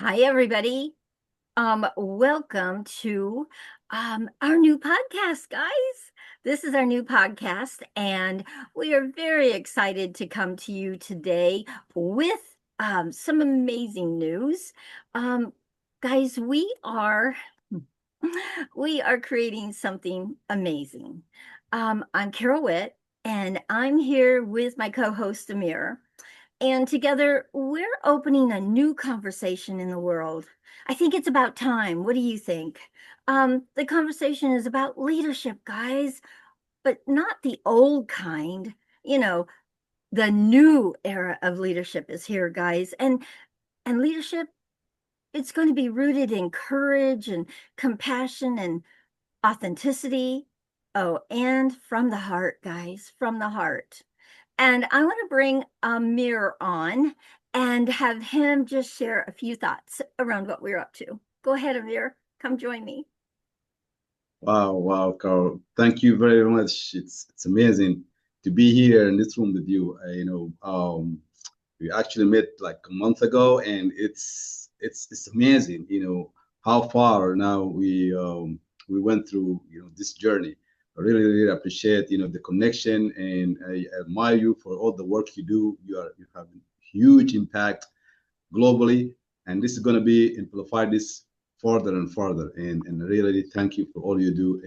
Hi, everybody. Welcome to our new podcast, guys. This is our new podcast, and we are very excited to come to you today with some amazing news. Um, Guys, we are creating something amazing. I'm Carol Witt, and I'm here with my co-host Amir. And together, we're opening a new conversation in the world. I think it's about time. What do you think? The conversation is about leadership, guys, but not the old kind. You know, the new era of leadership is here, guys. And leadership, it's going to be rooted in courage and compassion and authenticity. Oh, and from the heart, guys, from the heart. And I want to bring Amir on and have him just share a few thoughts around what we're up to. Go ahead, Amir. Come join me. Wow, Carl. Thank you very much. It's amazing to be here in this room with you. We actually met like a month ago, and it's amazing. How far now we went through this journey. I really appreciate the connection, and I admire you for all the work you do. You have huge impact globally, and this is going to be amplified this further and further. And really thank you for all you do,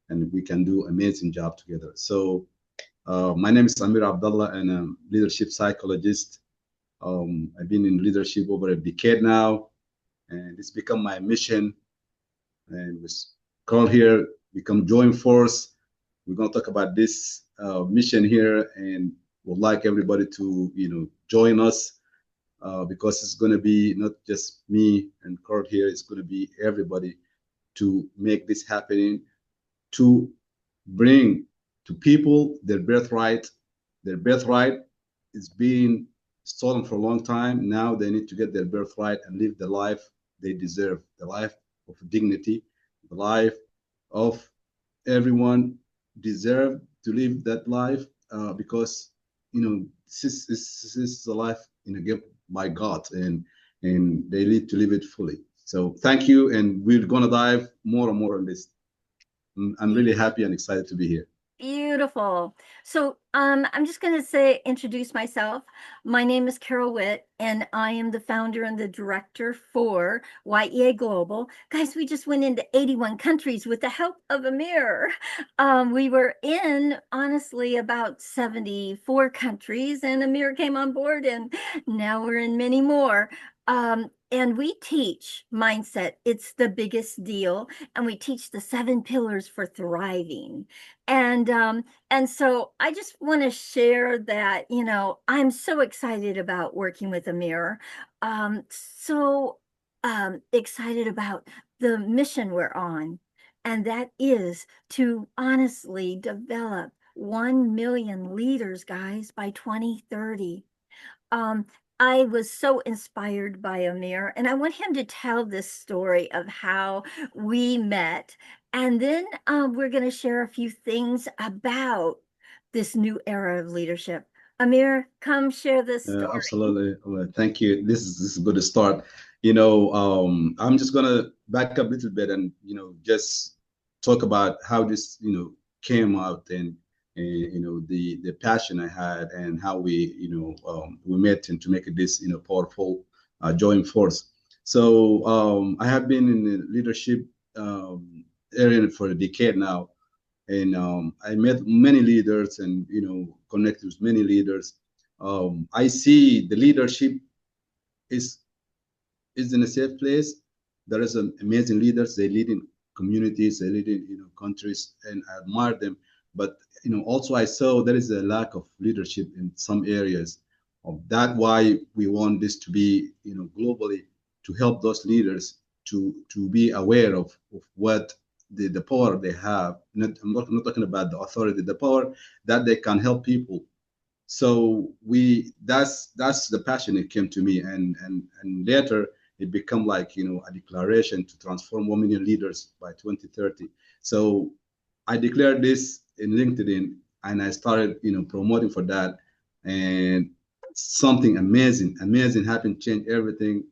and we can do amazing job together. So my name is Amir Abdalla, and I'm leadership psychologist. I've been in leadership over a decade now, and it's become my mission. And we call here, become joint force. We're going to talk about this mission here, and would like everybody to join us because it's going to be not just me and Kurt here, it's going to be everybody to make this happening, to bring to people their birthright. Their birthright is being stolen for a long time. Now they need to get their birthright and live the life they deserve, the life of dignity, the life of everyone deserve to live that life because this is a life gift by God, and they need to live it fully. So thank you, and we're gonna dive more and more on this. I'm really happy and excited to be here. Beautiful. So, I'm just going to introduce myself. My name is Carol Witt, and I am the founder and the director for YEA Global. Guys, we just went into 81 countries with the help of Amir. We were in, honestly, about 74 countries, and Amir came on board, and now we're in many more. And we teach mindset. It's the biggest deal. And we teach the 7 pillars for thriving. And so I just want to share that, I'm so excited about working with Amir. Excited about the mission we're on, and that is to honestly develop 1 million leaders, guys, by 2030. Um, I was so inspired by Amir, and I want him to tell this story of how we met. And then we're going to share a few things about this new era of leadership. Amir, come share this story. Absolutely. Well, thank you. This is a good start. I'm just gonna back up a little bit and just talk about how this came out, and the passion I had, and how we met and to make this powerful joint force. So I have been in the leadership area for a decade now, and I met many leaders, and connected with many leaders. I see the leadership is is in a safe place. There is some amazing leaders. They lead in communities, they lead in countries, and I admire them. But also I saw there is a lack of leadership in some areas. Of that, why we want this to be globally, to help those leaders to be aware of what the power they have. I'm not talking about the authority, the power that they can help people. So that's the passion it came to me, and later it become like a declaration to transform 1 million leaders by 2030. So I declared this in LinkedIn, and I started promoting for that, and something amazing happened, changed everything.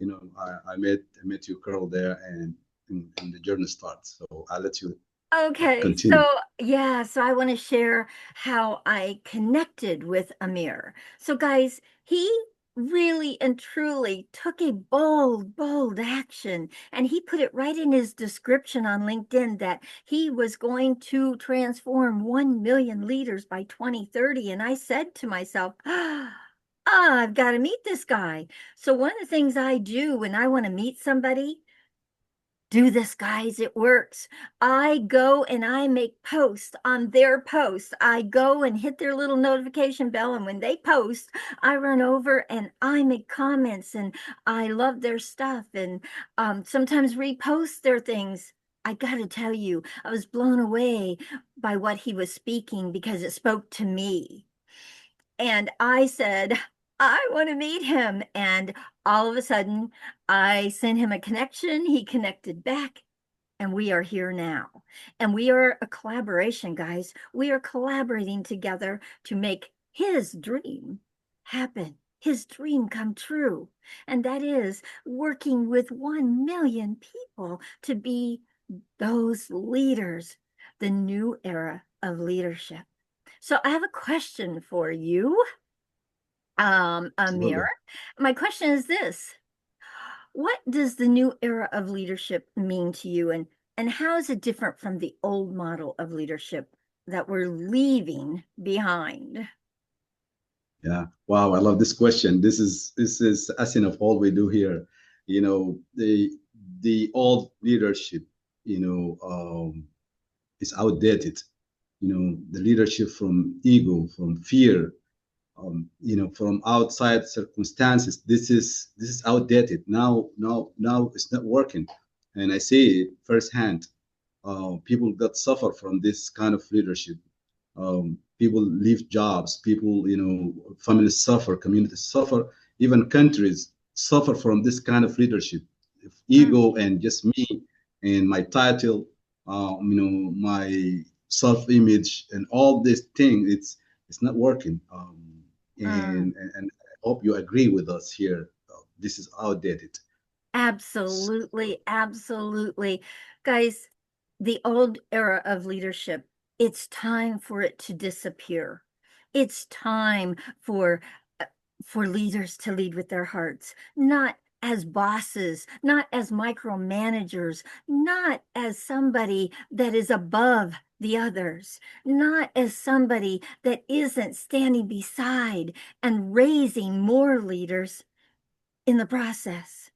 I met you, Carol, there, and the journey starts. So I'll let you Okay, continue. so yeah, so I want to share how I connected with Amir. So, guys, he really and truly took a bold, bold action, and he put it right in his description on LinkedIn that he was going to transform 1 million leaders by 2030. And I said to myself, I've got to meet this guy. So, one of the things I do when I want to meet somebody, do this, guys. It works. I go and I make posts on their posts. I go and hit their little notification bell. And when they post, I run over and I make comments and I love their stuff and sometimes repost their things. I got to tell you, I was blown away by what he was speaking because it spoke to me. And I said, I want to meet him. And all of a sudden, I sent him a connection. He connected back, and we are here now. And we are a collaboration, guys. We are collaborating together to make his dream happen, his dream come true. And that is working with 1 million people to be those leaders, the new era of leadership. So I have a question for you, Amir. Absolutely. My question is this: what does the new era of leadership mean to you, and how is it different from the old model of leadership that we're leaving behind? Yeah. Wow. I love this question. This is the essence of all we do here. The old leadership, is outdated. The leadership from ego, from fear, from outside circumstances. This is outdated. Now it's not working, and I see it firsthand. People that suffer from this kind of leadership. People leave jobs. People, families suffer, communities suffer, even countries suffer from this kind of leadership. If Mm, ego and just me and my title, my self-image and all this thing, it's not working. mm. And I hope you agree with us here. This is outdated. Absolutely, absolutely. Guys, the old era of leadership, it's time for it to disappear. It's time uh, for leaders to lead with their hearts, not as bosses, not as micromanagers, not as somebody that is above the others, not as somebody that isn't standing beside and raising more leaders in the process.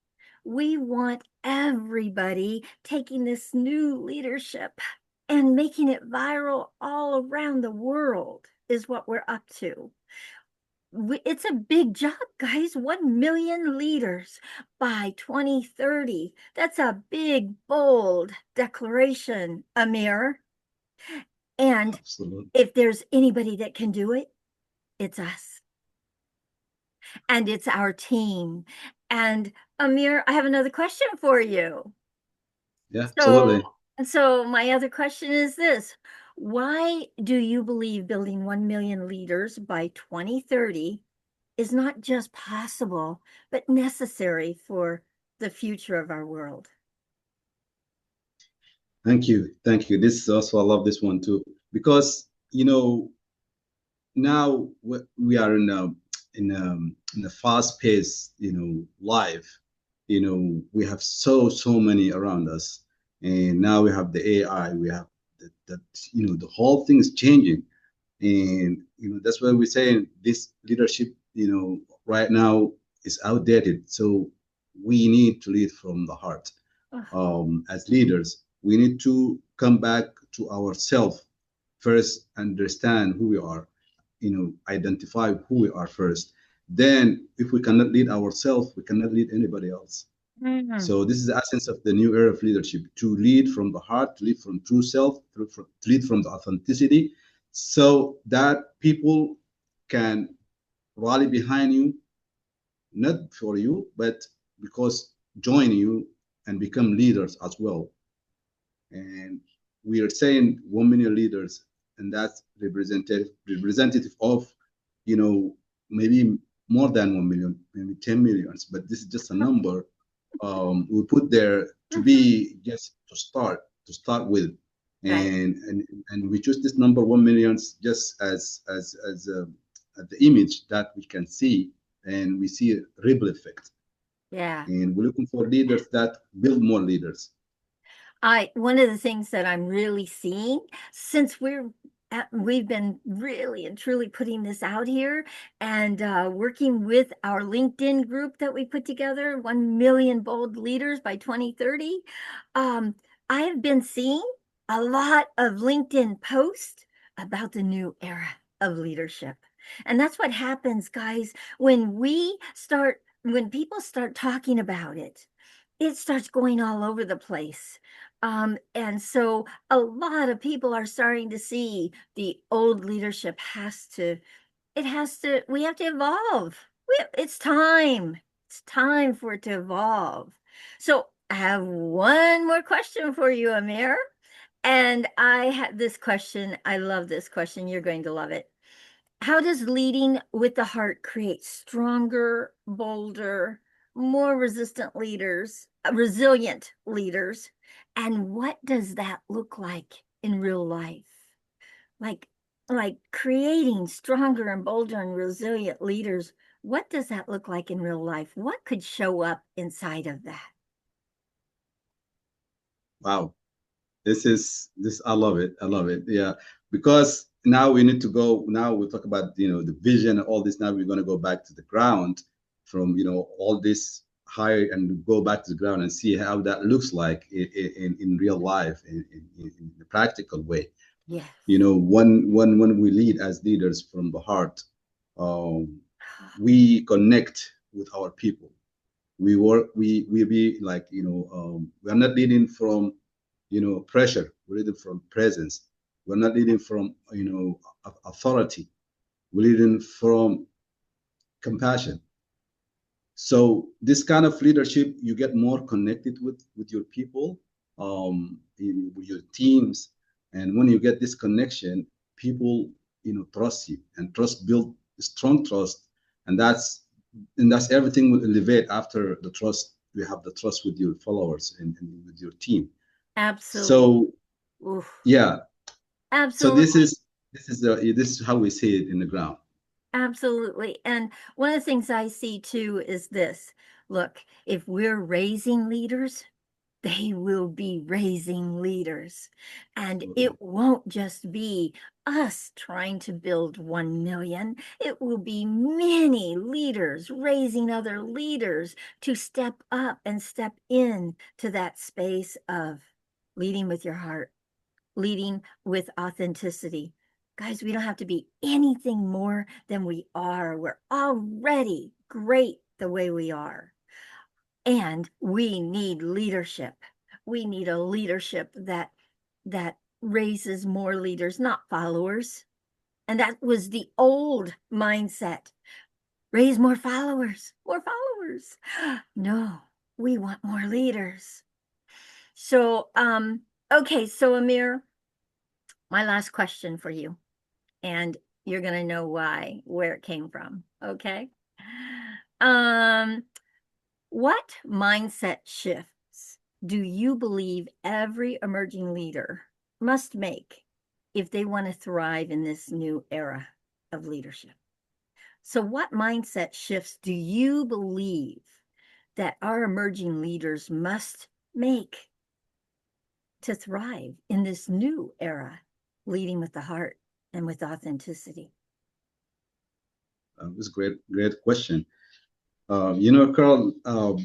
We want everybody taking this new leadership and making it viral all around the world, is what we're up to. It's a big job, guys. 1 million leaders by 2030. That's a big, bold declaration, Amir. And Absolutely. if there's anybody that can do it, it's us. And it's our team. And Amir, I have another question for you. Yeah, So, absolutely. so my other question is this: why do you believe building 1 million leaders by 2030 is not just possible, but necessary for the future of our world? Thank you. Thank you. This is also, I love this one too, because, now we are in a fast paced, life. We have so many around us, and now we have the AI. We have the whole thing is changing, and that's why we're saying this leadership, right now is outdated. So we need to lead from the heart. Ugh, As leaders, we need to come back to ourselves first, understand who we are, identify who we are first. Then, if we cannot lead ourselves, we cannot lead anybody else. mm, So this is the essence of the new era of leadership: to lead from the heart, to lead from true self, to lead from the authenticity, so that people can rally behind you, not for you, but because join you and become leaders as well. And we are saying 1 million leaders, and that's representative of, maybe more than 1 million, maybe 10 millions, but this is just a number. we put there to Hmm. be just to start with, Right. and we choose this number 1 million just as the image that we can see, and we see a ripple effect, Yeah. and we're looking for leaders that build more leaders. One of the things that I'm really seeing since we've been really and truly putting this out here and working with our LinkedIn group that we put together, 1 million bold leaders by 2030. Um, I have been seeing a lot of LinkedIn posts about the new era of leadership. And that's what happens, guys, when people start talking about it, it starts going all over the place. And so a lot of people are starting to see the old leadership we have to evolve. It's time. It's time for it to evolve. So I have one more question for you, Amir. And I had this question. I love this question. You're going to love it. How does leading with the heart create stronger, bolder, more resilient leaders? And what does that look like in real life? Like, like creating stronger and bolder and resilient leaders. What does that look like in real life? What could show up inside of that? Wow, this I love it. I love it. Yeah, because now we need to go. Now we talk about the vision and all this. Now we're going to go back to the ground from all this high and go back to the ground and see how that looks like in real life in a practical way. Yes. When we lead as leaders from the heart, um, we connect with our people. We be like, we are not leading from pressure. We're leading from presence. We're not leading from authority. We're leading from compassion. So this kind of leadership, you get more connected with your people, with your teams, and when you get this connection, people trust you, and trust build strong trust, and that's everything will elevate after the trust. You have the trust with your followers and with your team. Absolutely. So Oof. yeah, so this Absolutely. is this is how we see it in the ground. Absolutely. And one of the things I see too is this. Look, if we're raising leaders, they will be raising leaders. And Absolutely. it won't just be us trying to build 1 million. It will be many leaders raising other leaders to step up and step in to that space of leading with your heart, leading with authenticity. Guys, we don't have to be anything more than we are. We're already great the way we are. And we need leadership. We need a leadership that raises more leaders, not followers. And that was the old mindset. Raise more followers, more followers. No, we want more leaders. So, okay, so Amir, my last question for you, and you're gonna know where it came from. Okay. Um, what mindset shifts do you believe every emerging leader must make if they want to thrive in this new era of leadership? So, what mindset shifts do you believe that our emerging leaders must make to thrive in this new era, leading with the heart and with authenticity? It was a great question. Carl,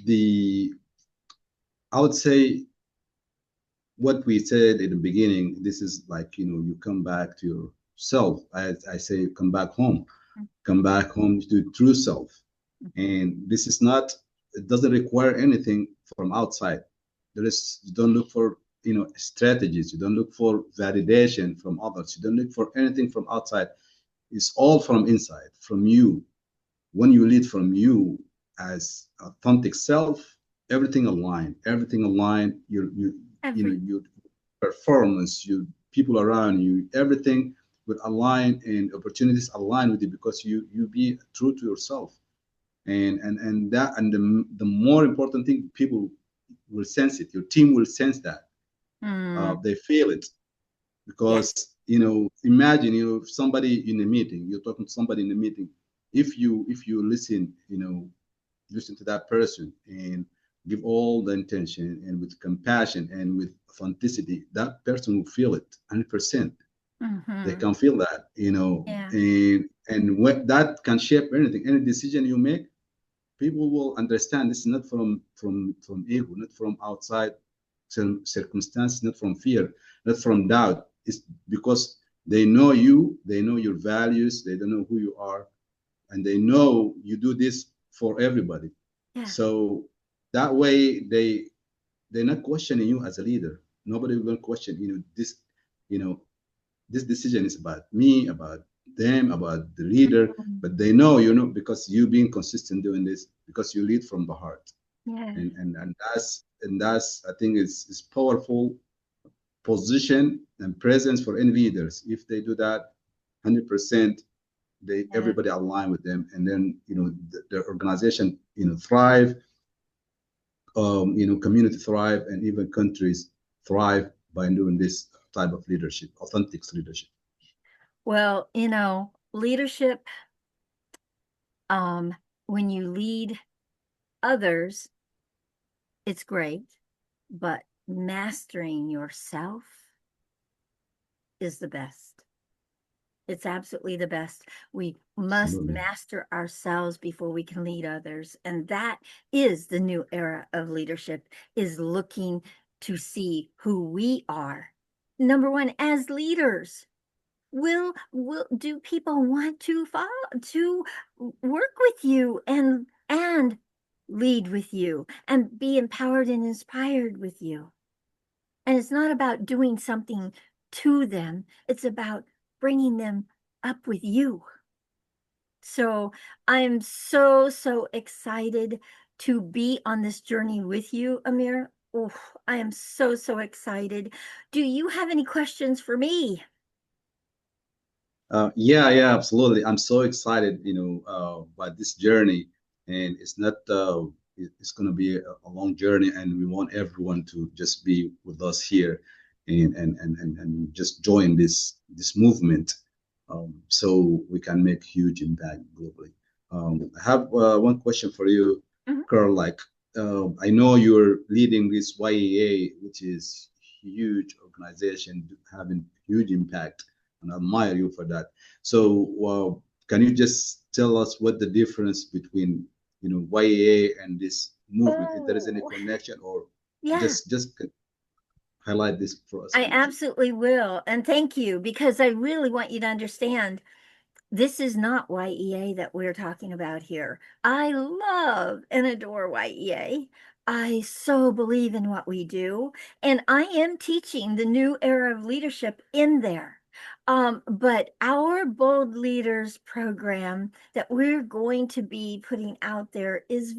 the I would say what we said in the beginning. This is like you come back to yourself. I say come back home to true self, and this is not. It doesn't require anything from outside. You don't look for strategies. You don't look for validation from others. You don't look for anything from outside. It's all from inside, from you. When you lead from you as authentic self, everything aligned, Every your performance, your people around you, everything will align, and opportunities align with you because you be true to yourself. And the more important thing, people will sense it. Your team will sense that. Mm, They feel it yes. because imagine somebody in a meeting, you're talking to somebody in a meeting. If you listen, listen to that person and give all the intention and with compassion and with authenticity, that person will feel it 100%. They Hmm. can feel that, Yeah. and what that can shape anything, any decision you make. People will understand this is not from ego, not from outside circumstance, not from fear, not from doubt. It's because they know you, they know your values, they don't know who you are, and they know you do this for everybody. Yeah. So that way they're not questioning you as a leader. Nobody will question, you know, this decision is about me, about them, about the leader, Mm, but they know, because you being consistent doing this, because you lead from the heart. yes. And that's I think it's powerful position and presence for any leaders. If they do that 100%, they Yeah. everybody align with them, and then the organization thrive, community thrive, and even countries thrive by doing this type of leadership, authentic leadership. Well, leadership, um, when you lead others, it's great, but mastering yourself is the best. It's absolutely the best. We must Absolutely. master ourselves before we can lead others. And that is the new era of leadership, is looking to see who we are. Number one, as leaders, will do people want to follow, to work with you and lead with you and be empowered and inspired with you? And it's not about doing something to them, it's about bringing them up with you. So I'm so excited to be on this journey with you, Amir. Oh, I am so excited. Do you have any questions for me? Yeah, absolutely. I'm so excited, about this journey, and it's not. It's going to be a long journey, and we want everyone to just be with us here, and just join this movement, so we can make huge impact globally. I have one question for you, Mhm. Carl. Like, I know you're leading this YEA, which is huge organization having huge impact, and I admire you for that. So, can you just tell us what the difference between YAA and this movement? If there is any Oh, connection, or yeah. just highlight this for us, I please. absolutely will. And thank you, because I really want you to understand this is not YEA that we're talking about here. I love and adore YEA. I so believe in what we do, and I am teaching the new era of leadership in there. But our Bold Leaders program that we're going to be putting out there is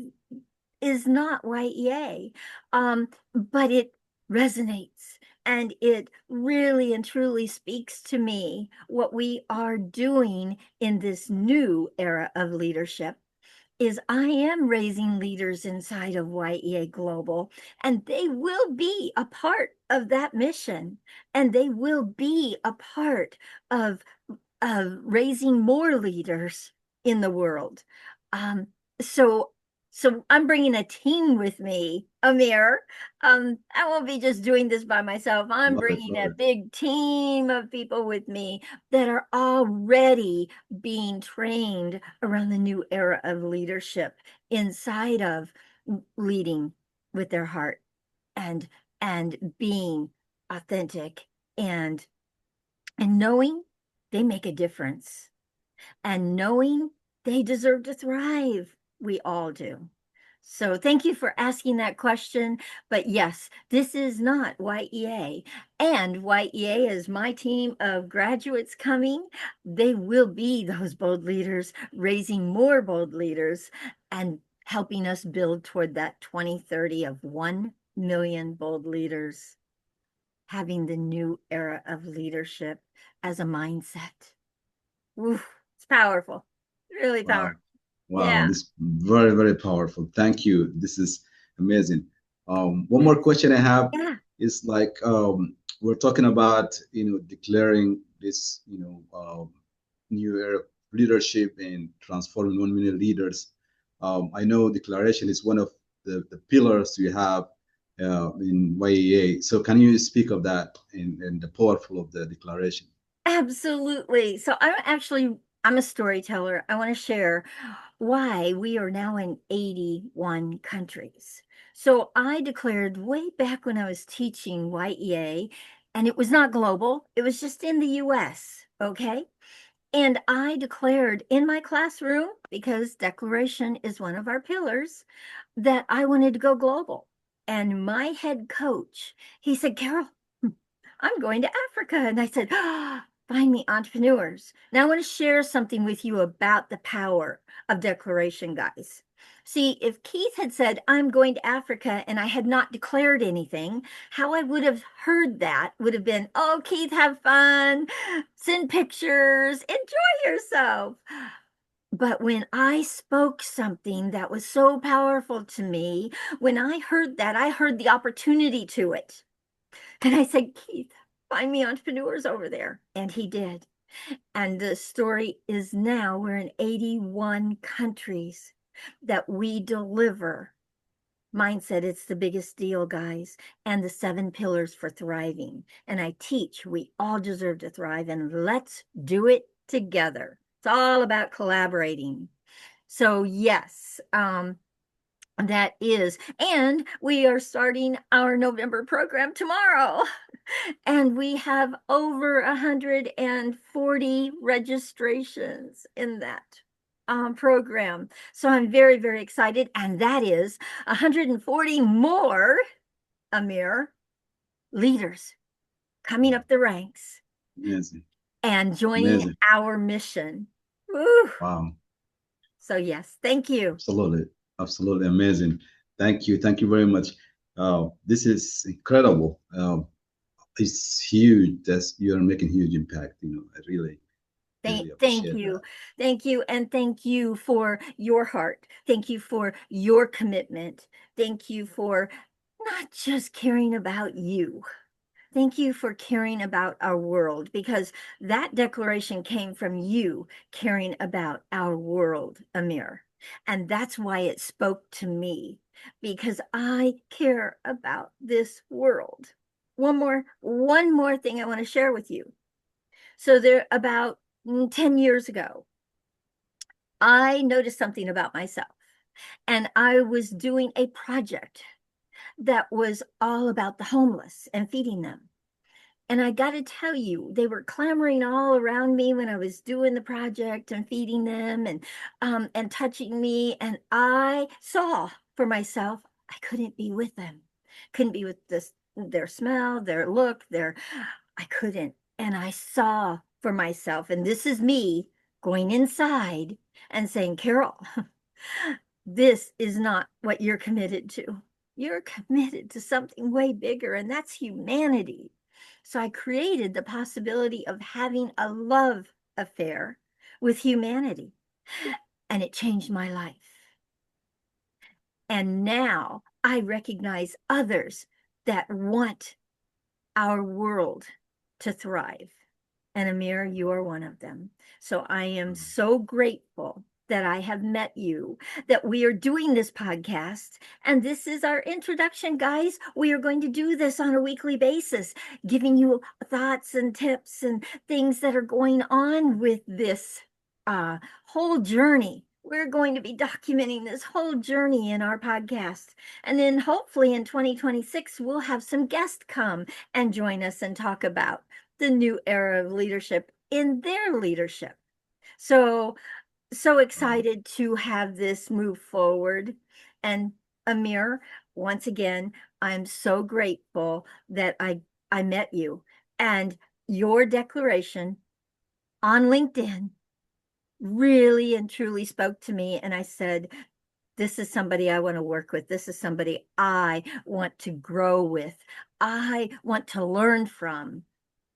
not YEA, but it resonates and it really and truly speaks to me what we are doing in this new era of leadership. Is I am raising leaders inside of YEA Global, and they will be a part of that mission, and they will be a part of raising more leaders in the world. Um, so, so I'm bringing a team with me, Amir. I won't be just doing this by myself. I'm Love it, bringing love a it. big team of people with me that are already being trained around the new era of leadership inside of leading with their heart and being authentic and knowing they make a difference and knowing they deserve to thrive. We all do. So thank you for asking that question. But yes, this is not YEA. And YEA is my team of graduates coming. They will be those bold leaders, raising more bold leaders and helping us build toward that 2030 of 1 million bold leaders, having the new era of leadership as a mindset. Oof, it's powerful, really Wow, powerful. Wow, Yeah. this is very, very powerful. Thank you. This is amazing. One more question I have Yeah. is like we're talking about, declaring this, new era of leadership and transforming 1 million leaders. I know declaration is one of the pillars you have in YEA. So can you speak of that and the powerful of the declaration? Absolutely. So I'm a storyteller. I want to share why we are now in 81 countries. So I declared way back when I was teaching YEA, and it was not global, it was just in the US, okay? And I declared in my classroom, because declaration is one of our pillars, that I wanted to go global. And my head coach, he said, Carol, I'm going to Africa. And I said, find me entrepreneurs. Now I want to share something with you about the power of declaration, guys. See, if Keith had said, I'm going to Africa and I had not declared anything, how I would have heard that would have been, oh, Keith, have fun, send pictures, enjoy yourself. But when I spoke something that was so powerful to me, when I heard that, I heard the opportunity to it. And I said, Keith, find me entrepreneurs over there. And he did. And the story is now we're in 81 countries that we deliver mindset. It's the biggest deal, guys. And the 7 pillars for thriving. And I teach we all deserve to thrive, and let's do it together. It's all about collaborating. So, yes, that is. And we are starting our November program tomorrow. And we have over 140 registrations in that program. So I'm very, very excited. And that is 140 more, Amir, leaders coming Wow, up the ranks amazing, and joining amazing. our mission. Woo. Wow. So, yes, thank you. Absolutely, absolutely amazing. Thank you very much. This is incredible. It's huge. That's you're making huge impact. I really, really Thank appreciate you. that. Thank you. And thank you for your heart. Thank you for your commitment. Thank you for not just caring about you. Thank you for caring about our world, because that declaration came from you caring about our world, Amir. And that's why it spoke to me, because I care about this world. One more thing I want to share with you. So there about 10 years ago, I noticed something about myself, and I was doing a project that was all about the homeless and feeding them. And I got to tell you, they were clamoring all around me when I was doing the project and feeding them and touching me. And I saw for myself I couldn't be with them, couldn't be with their smell, their look, their I couldn't. And I saw for myself, and this is me going inside and saying, Carol, this is not what you're committed to. You're committed to something way bigger, and that's humanity. So I created the possibility of having a love affair with humanity, and it changed my life. And now I recognize others that want our world to thrive. And Amir, you are one of them. So I am Um, so grateful that I have met you, that we are doing this podcast. And this is our introduction, guys. We are going to do this on a weekly basis, giving you thoughts and tips and things that are going on with this whole journey. We're going to be documenting this whole journey in our podcast. And then hopefully in 2026, we'll have some guests come and join us and talk about the new era of leadership in their leadership. So, so um, excited to have this move forward. And Amir, once again, I'm so grateful that I met you, and your declaration on LinkedIn really and truly spoke to me. And I said, this is somebody I want to work with. This is somebody I want to grow with. I want to learn from.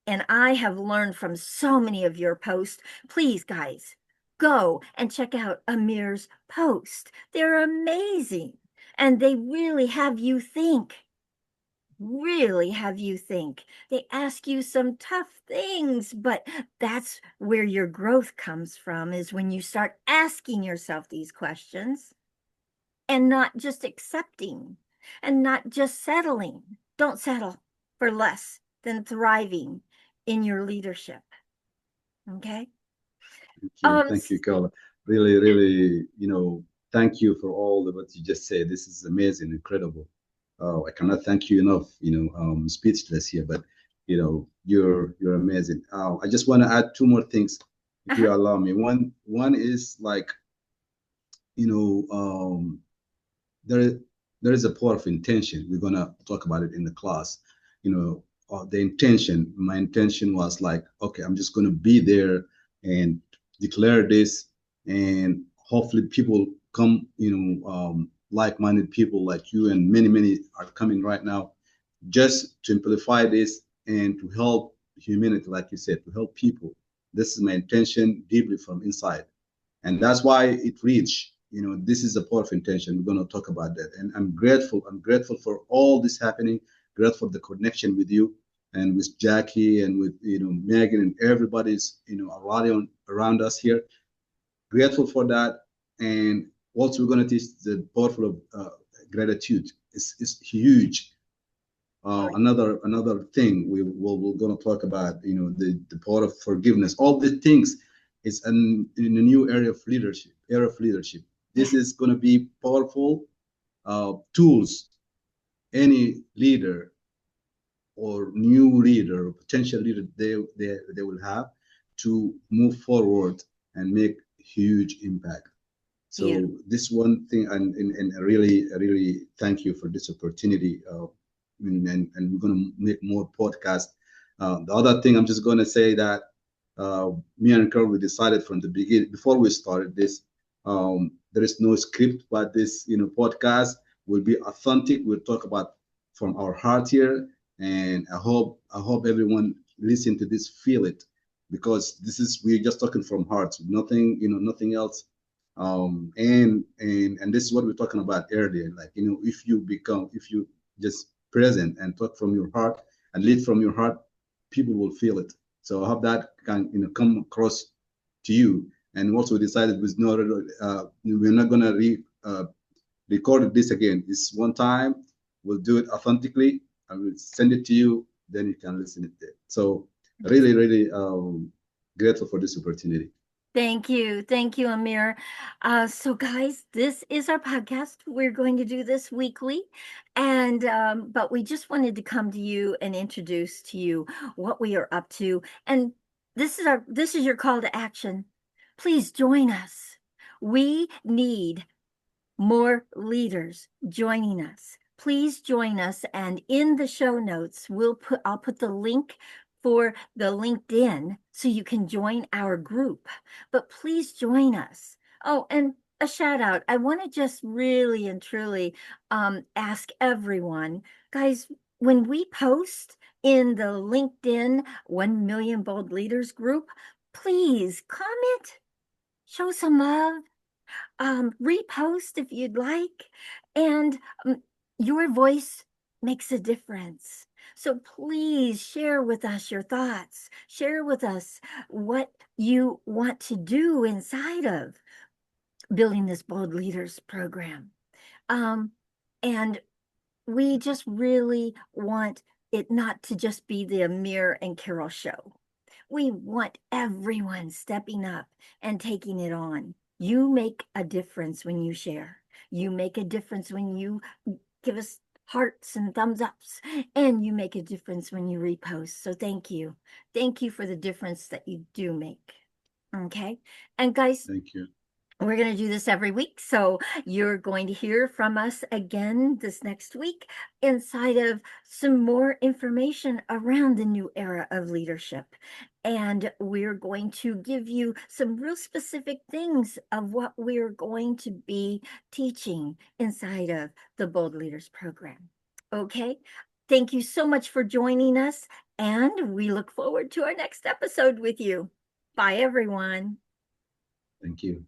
And I have learned from so many of your posts. Please, guys, go and check out Amir's post. They're amazing. And they really have you think. They ask you some tough things, but that's where your growth comes from, is when you start asking yourself these questions and not just accepting and not just settling. Don't settle for less than thriving in your leadership. Okay. Thank you, S- Carla. Really, really, thank you for all the what you just said. This is amazing, incredible. I cannot thank you enough. Speechless here, but you're amazing. I just want to add two more things, if uh-huh. you allow me. One is like, you know, there there is a part of intention. We're gonna talk about it in the class. The intention. My intention was like, okay, I'm just gonna be there and declare this, and hopefully people come. Like-minded people like you and many many are coming right now, just to amplify this and to help humanity, like you said, to help people. This is my intention deeply from inside, and that's why it reached. This is a part of intention. We're going to talk about that, and I'm grateful for all this happening, grateful for the connection with you and with Jackie and with Megan and everybody's around us here. Grateful for that. And also we're going to teach the powerful of gratitude. It's huge. Another thing we're going to talk about, the power of forgiveness. All the things is in a new area of leadership. This Yes. is going to be powerful tools any leader or new leader or potential leader they will have to move forward and make huge impact. So Beautiful. this one thing, and I really thank you for this opportunity. And we're going to make more podcasts. The other thing, I'm just going to say that me and Carl, we decided from the beginning, before we started this, there is no script, but this, podcast will be authentic. We'll talk about from our heart here, and I hope everyone listen to this, feel it, because we're just talking from hearts, nothing, nothing else. And this is what we're talking about earlier. Like, if you just present and talk from your heart and lead from your heart, people will feel it. So I hope that can come across to you. And what we decided was not we're not gonna record this again. This one time we'll do it authentically. I will send it to you, then you can listen to it. So really, really grateful for this opportunity. Thank you. Thank you, Amir. So, guys, this is our podcast. We're going to do this weekly. And, but we just wanted to come to you and introduce to you what we are up to. And this is your call to action. Please join us. We need more leaders joining us. Please join us. And in the show notes, I'll put the link for the LinkedIn so you can join our group. But please join us. Oh, and a shout out. I want to just really and truly ask everyone, guys, when we post in the LinkedIn 1 Million Bold Leaders group, please comment, show some love, repost if you'd like. And your voice makes a difference. So please share with us your thoughts. Share with us what you want to do inside of building this Bold Leaders program. Um, and we just really want it not to just be the Amir and Carol show. We want everyone stepping up and taking it on. You make a difference when you share. You make a difference when you give us hearts and thumbs ups, and you make a difference when you repost. So thank you. Thank you for the difference that you do make. Okay. And guys, Thank you. we're going to do this every week. So you're going to hear from us again this next week inside of some more information around the new era of leadership. And we're going to give you some real specific things of what we're going to be teaching inside of the Bold Leaders program. Okay. Thank you so much for joining us. And we look forward to our next episode with you. Bye, everyone. Thank you.